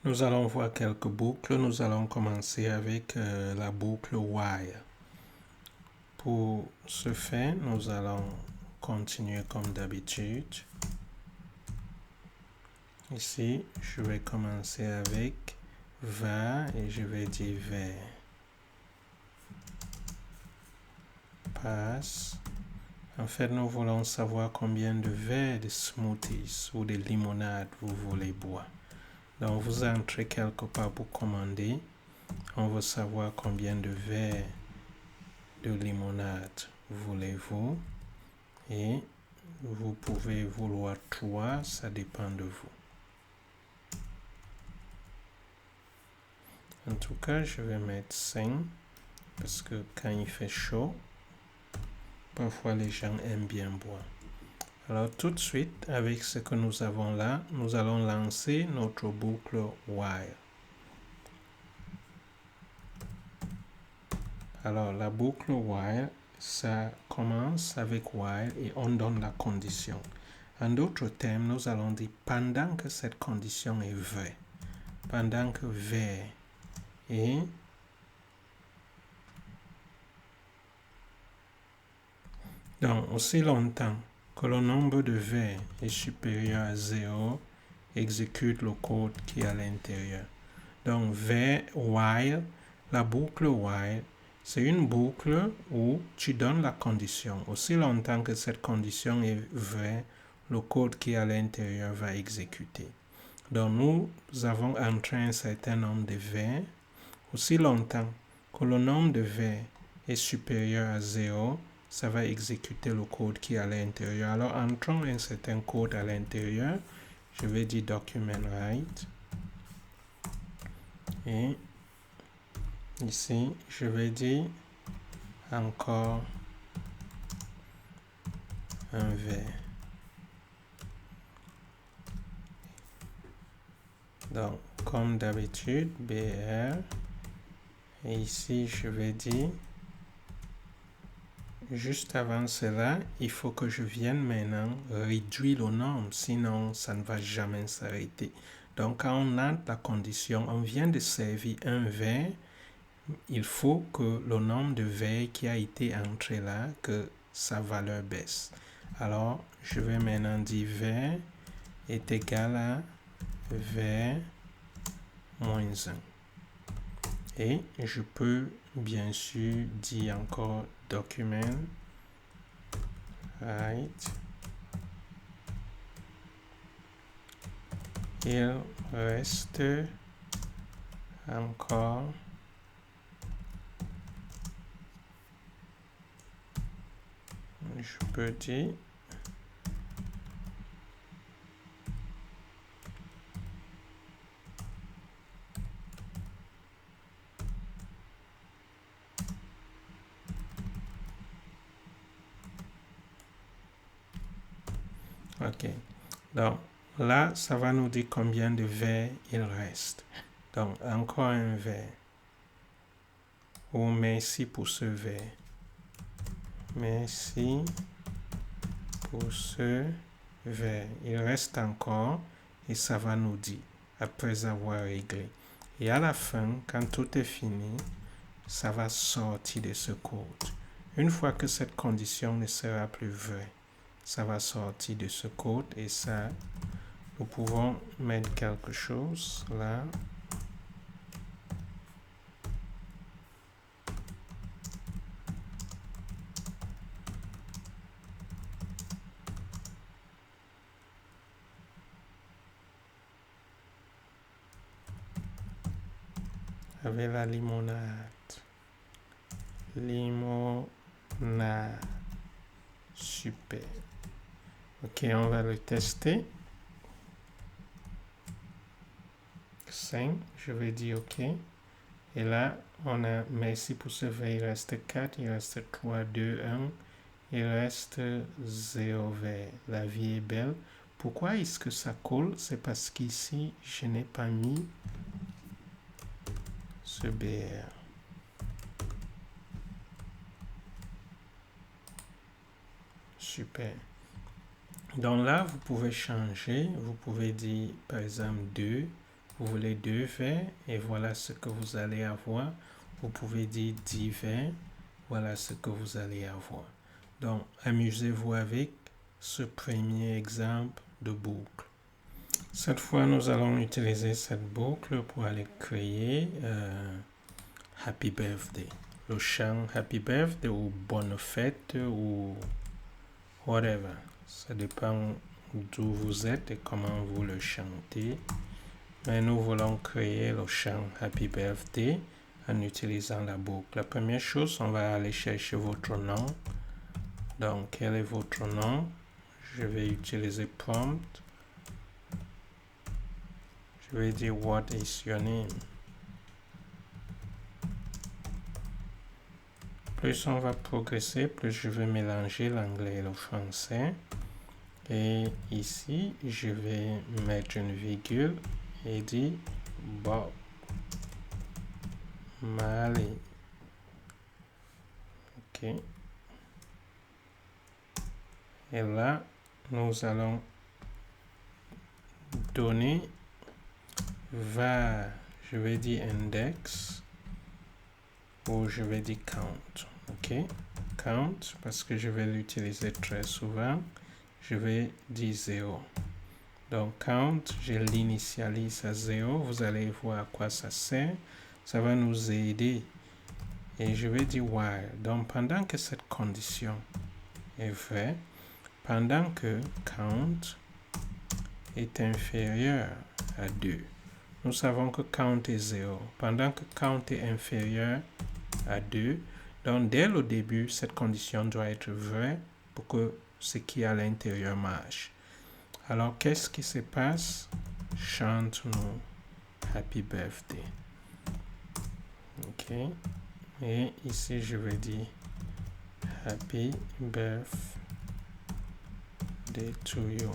Nous allons voir quelques boucles. Nous allons commencer avec la boucle while. Pour ce faire, nous allons continuer comme d'habitude. Ici, je vais commencer avec va et je vais dire vers. Passe. En fait, nous voulons savoir combien de verres de smoothies ou de limonade vous voulez boire. Donc, vous entrez quelque part pour commander. On veut savoir combien de verres de limonade voulez-vous. Et vous pouvez vouloir 3, ça dépend de vous. En tout cas, je vais mettre 5 parce que quand il fait chaud, parfois les gens aiment bien boire. Alors tout de suite, avec ce que nous avons là, nous allons lancer notre boucle while. Alors la boucle while, ça commence avec while et on donne la condition. En d'autres termes, nous allons dire pendant que cette condition est vraie. Pendant que vers et donc aussi longtemps que le nombre de vers est supérieur à 0, exécute le code qui est à l'intérieur. Donc vers while, la boucle while, c'est une boucle où tu donnes la condition. Aussi longtemps que cette condition est vraie, le code qui est à l'intérieur va exécuter. Donc nous avons entré un certain nombre de vers. Aussi longtemps que le nombre de vers est supérieur à 0, ça va exécuter le code qui est à l'intérieur. Alors entrons un certain code à l'intérieur. Je vais dire document write. Et ici, je vais dire encore un vers. Donc, comme d'habitude, BR. Et ici, je vais dire, juste avant cela, il faut que je vienne maintenant réduire le nombre, sinon ça ne va jamais s'arrêter. Donc, quand on entre la condition, on vient de servir un vers, il faut que le nombre de vers qui a été entré là, que sa valeur baisse. Alors, je vais maintenant dire vers est égal à vers moins 1. Et je peux bien sûr dire encore document write. Il reste encore je peux dire ok. Donc là, ça va nous dire combien de vers il reste. Donc encore un vers. Oh, merci pour ce vers. Merci pour ce vers. Il reste encore et ça va nous dire après avoir réglé. Et à la fin, quand tout est fini, ça va sortir de ce code. Une fois que cette condition ne sera plus vraie, ça va sortir de ce code et ça, nous pouvons mettre quelque chose là. Avec la limonade. Limonade. Super. Ok, on va le tester. 5, je vais dire OK. Et là, on a merci pour ce verre. Il reste 4, il reste 3, 2, 1. Il reste 0 verre. La vie est belle. Pourquoi est-ce que ça colle? C'est parce qu'ici, je n'ai pas mis ce BR. Super. Donc là, vous pouvez changer. Vous pouvez dire, par exemple, 2. vous voulez 2 vers et voilà ce que vous allez avoir. Vous pouvez dire 10 vers, voilà ce que vous allez avoir. Donc, amusez-vous avec ce premier exemple de boucle. Cette fois, nous allons utiliser cette boucle pour aller créer Happy Birthday. Le chant Happy Birthday ou Bonne Fête ou whatever. Ça dépend d'où vous êtes et comment vous le chantez. Mais nous voulons créer le chant Happy Birthday en utilisant la boucle. La première chose, on va aller chercher votre nom. Donc, quel est votre nom? Je vais utiliser prompt. Je vais dire what is your name? Plus on va progresser, plus je vais mélanger l'anglais et le français. Et ici, je vais mettre une virgule et dire Bob Marley. OK. Et là, nous allons donner je vais dire index ou je vais dire count. OK. Count parce que je vais l'utiliser très souvent. Je vais dire 0. Donc, count, je l'initialise à 0. Vous allez voir à quoi ça sert. Ça va nous aider. Et je vais dire while. Donc, pendant que cette condition est vraie, pendant que count est inférieur à 2, nous savons que count est 0. Pendant que count est inférieur à 2, donc dès le début, cette condition doit être vraie pour que ce qui est à l'intérieur marche. Alors, qu'est-ce qui se passe? Chante-nous Happy Birthday. OK. Et ici, je vais dire Happy Birthday to you.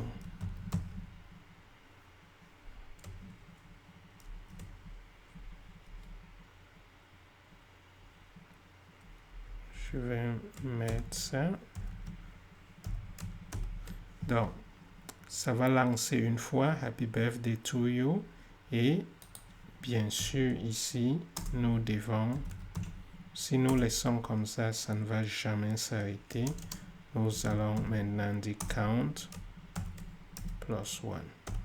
Je vais mettre ça. Donc, ça va lancer une fois Happy Birthday to you. Et bien sûr, ici, nous devons, si nous laissons comme ça ne va jamais s'arrêter. Nous allons maintenant dire count plus 1.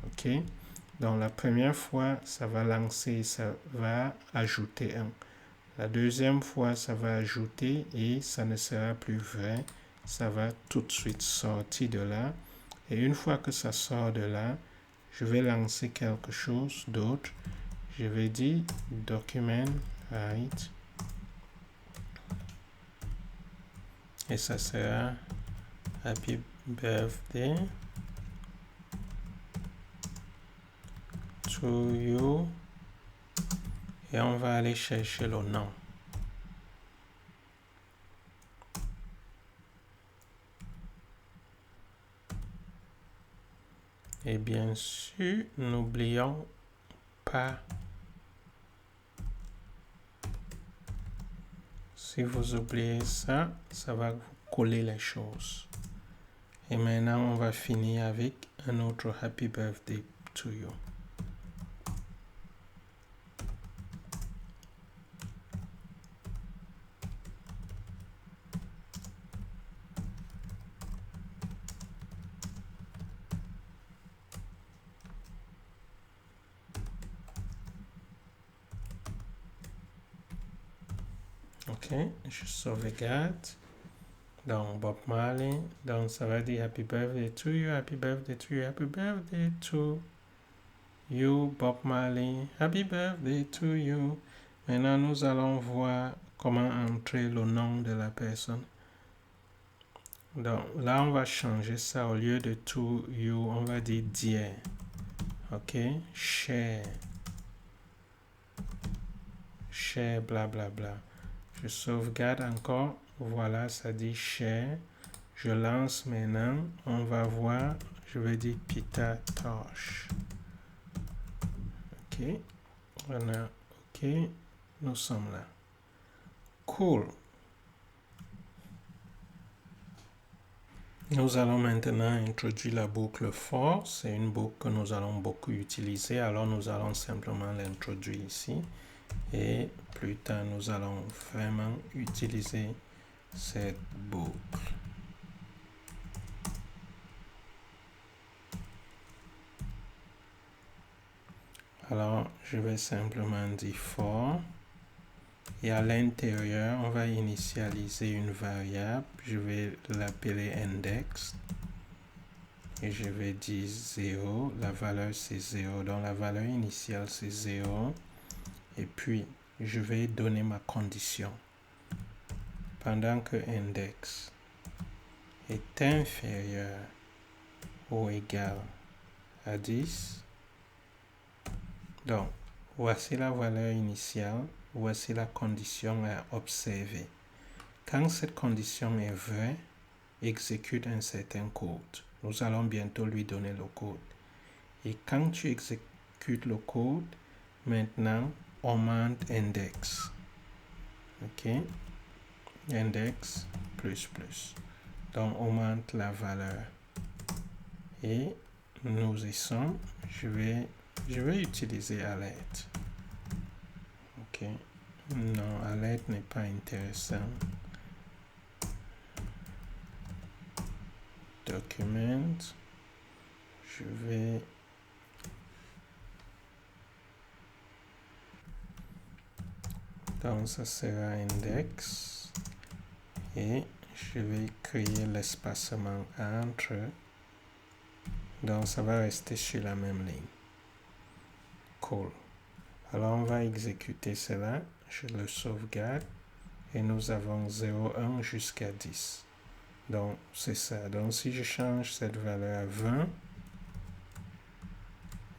OK? Donc, la première fois, ça va lancer, ça va ajouter 1. La deuxième fois, ça va ajouter et ça ne sera plus vrai. Ça va tout de suite sortir de là. Et une fois que ça sort de là, je vais lancer quelque chose d'autre. Je vais dire document write. Et ça sera Happy Birthday to you. Et on va aller chercher le nom. Et bien sûr, n'oublions pas, si vous oubliez ça, ça va vous coller les choses. Et maintenant, on va finir avec un autre Happy Birthday to you. OK, je sauvegarde. Donc, Bob Marley. Donc, ça va dire Happy Birthday to you, Happy Birthday to you, Happy Birthday to you, Bob Marley. Happy Birthday to you. Maintenant, nous allons voir comment entrer le nom de la personne. Donc, là, on va changer ça. Au lieu de to you, on va dire dear. OK, cher. Cher, blablabla. Bla, bla. Je sauvegarde encore. Voilà, ça dit cher. Je lance maintenant. On va voir. Je vais dire Peter Tosh. OK. On a OK. Nous sommes là. Cool. Nous allons maintenant introduire la boucle for. C'est une boucle que nous allons beaucoup utiliser. Alors nous allons simplement l'introduire ici. Et plus tard, nous allons vraiment utiliser cette boucle. Alors, je vais simplement dire for. Et à l'intérieur, on va initialiser une variable. Je vais l'appeler index. Et je vais dire 0. La valeur, c'est 0. Donc, la valeur initiale, c'est 0. Et puis, je vais donner ma condition. Pendant que index est inférieur ou égal à 10. Donc, voici la valeur initiale. Voici la condition à observer. Quand cette condition est vraie, exécute un certain code. Nous allons bientôt lui donner le code. Et quand tu exécutes le code, maintenant, augmente index. OK? Index plus. Donc, augmente la valeur. Et nous y sommes. Je vais utiliser alert. OK. Non, alert n'est pas intéressant. Document. Je vais donc ça sera index et je vais créer l'espacement entre, donc ça va rester sur la même ligne. Cool. Alors on va exécuter cela, je le sauvegarde et nous avons 0,1 jusqu'à 10. Donc c'est ça. Donc si je change cette valeur à 20,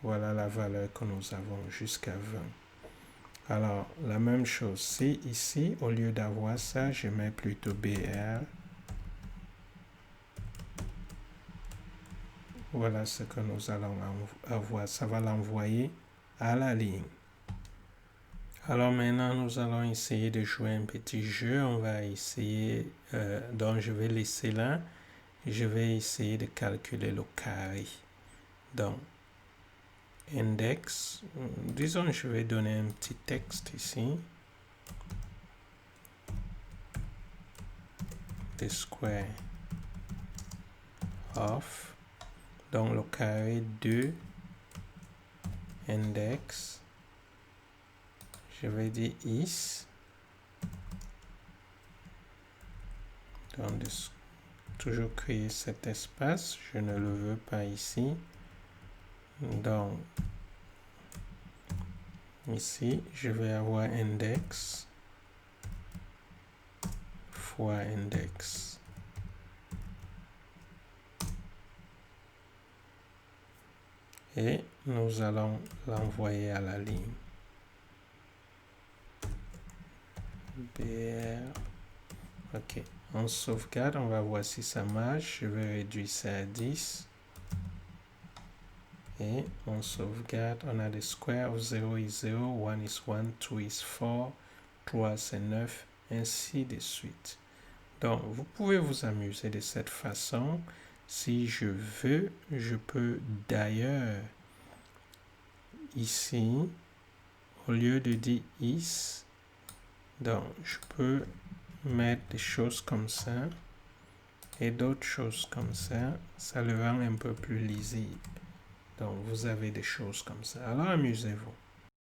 voilà la valeur que nous avons jusqu'à 20. Alors, la même chose, si ici, au lieu d'avoir ça, je mets plutôt BR. Voilà ce que nous allons avoir. Ça va l'envoyer à la ligne. Alors maintenant, nous allons essayer de jouer un petit jeu. On va essayer, donc je vais laisser là. Je vais essayer de calculer le carré. Donc, index, disons je vais donner un petit texte ici. The square of, donc le carré de index, je vais dire is, donc toujours créer cet espace, je ne le veux pas ici, donc ici je vais avoir index fois index. Et nous allons l'envoyer à la ligne. BR. OK. On sauvegarde, on va voir si ça marche. Je vais réduire ça à 10. Et on sauvegarde. On a des squares of 0 is 0, 1 is 1, 2 is 4, 3 c'est 9, ainsi de suite. Donc, vous pouvez vous amuser de cette façon. Si je veux, je peux d'ailleurs, ici, au lieu de dire is, donc je peux mettre des choses comme ça et d'autres choses comme ça. Ça le rend un peu plus lisible. Donc, vous avez des choses comme ça. Alors, amusez-vous.